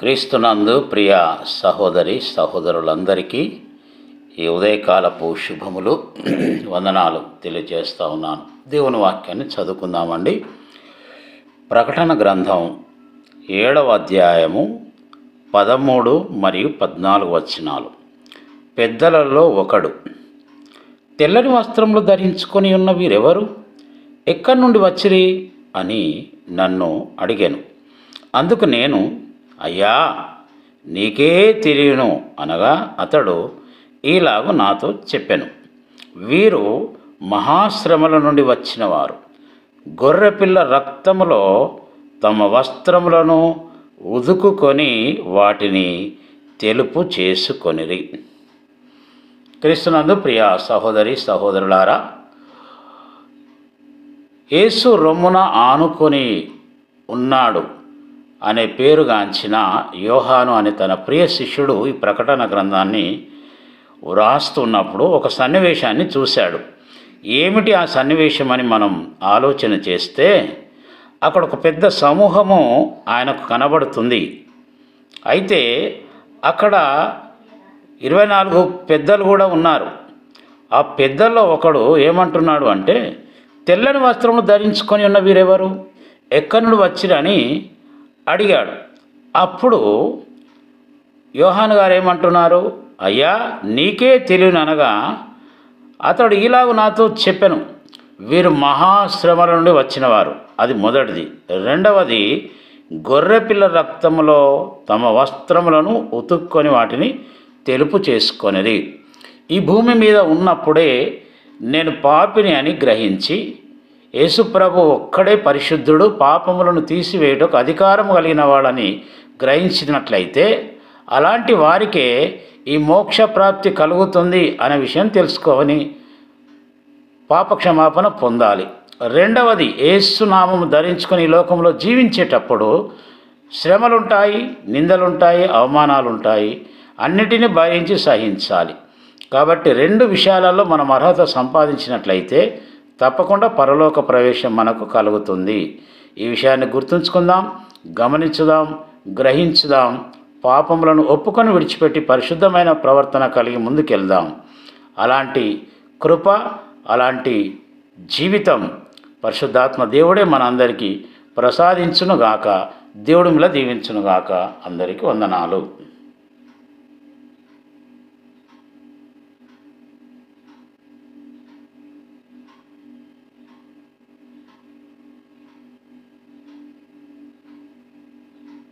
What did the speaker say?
క్రీస్తునందు ప్రియ సహోదరి సహోదరులందరికీ ఈ ఉదయకాలపు శుభములు వందనాలు తెలియజేస్తూ ఉన్నాను. దేవుని వాక్యాన్ని చదువుకుందామండి. ప్రకటన గ్రంథం 7వ అధ్యాయము 13 మరియు 14 వచనాలు. పెద్దలలో ఒకడు, తెల్లని వస్త్రములు ధరించుకొని ఉన్న వీరెవరు? ఎక్కడి నుండి వచ్చిరి అని నన్ను అడిగాను. అందుకు నేను, అయ్యా, నీకే తెలియను అనగా అతడు ఈలాగు నాతో చెప్పెను, వీరు మహాశ్రమల నుండి వచ్చినవారు. గొర్రెపిల్ల రక్తములో తమ వస్త్రములను ఉదుకుకొని వాటిని తెలుపు చేసుకొనిరి. క్రీస్తునందు ప్రియ సహోదరి సహోదరులారా, యేసు రొమ్మున ఆనుకొని ఉన్నాడు అనే పేరుగాంచిన యోహాను అనే తన ప్రియ శిష్యుడు ఈ ప్రకటన గ్రంథాన్ని వ్రాస్తున్నప్పుడు ఒక సన్నివేశాన్ని చూశాడు. ఏమిటి ఆ సన్నివేశం అని మనం ఆలోచన చేస్తే అక్కడ ఒక పెద్ద సమూహము ఆయనకు కనబడుతుంది. అయితే అక్కడ 24 పెద్దలు కూడా ఉన్నారు. ఆ పెద్దల్లో ఒకడు ఏమంటున్నాడు అంటే, తెల్లని వస్త్రములు ధరించుకొని ఉన్న వీరెవరు? ఎక్కడి నుండి వచ్చిరని అడిగాడు. అప్పుడు యోహాను గారు ఏమంటున్నారు, అయ్యా, నీకే తెలియను అనగా అతడు ఈలాగు నాతో చెప్పెను, వీరు మహాశ్రమల నుండి వచ్చినవారు. అది మొదటిది. రెండవది, గొర్రెపిల్ల రక్తములో తమ వస్త్రములను ఉతుక్కొని వాటిని తెలుపు చేసుకొనిది. ఈ భూమి మీద ఉన్నప్పుడే నేను పాపిని అని గ్రహించి, యేసుప్రభు ఒక్కడే పరిశుద్ధుడు, పాపములను తీసివేయటకు అధికారం కలిగిన వాడని గ్రహించినట్లయితే అలాంటి వారికే ఈ మోక్ష ప్రాప్తి కలుగుతుంది అనే విషయం తెలుసుకోవని పాపక్షమాపణ పొందాలి. రెండవది, యేసు నామము ధరించుకొని ఈ లోకంలో జీవించేటప్పుడు శ్రమలుంటాయి, నిందలుంటాయి, అవమానాలుంటాయి. అన్నిటినీ భరించి సహించాలి. కాబట్టి 2 విషయాలలో మనం అర్హత సంపాదించినట్లయితే తప్పకుండా పరలోక ప్రవేశం మనకు కలుగుతుంది. ఈ విషయాన్ని గుర్తుంచుకుందాం, గమనించుదాం, గ్రహించుదాం. పాపములను ఒప్పుకొని విడిచిపెట్టి పరిశుద్ధమైన ప్రవర్తన కలిగి ముందుకెళ్దాం. అలాంటి కృప, అలాంటి జీవితం పరిశుద్ధాత్మ దేవుడే మనందరికీ ప్రసాదించునుగాక. దేవుడి మిల దీవించునుగాక. అందరికీ వందనాలు.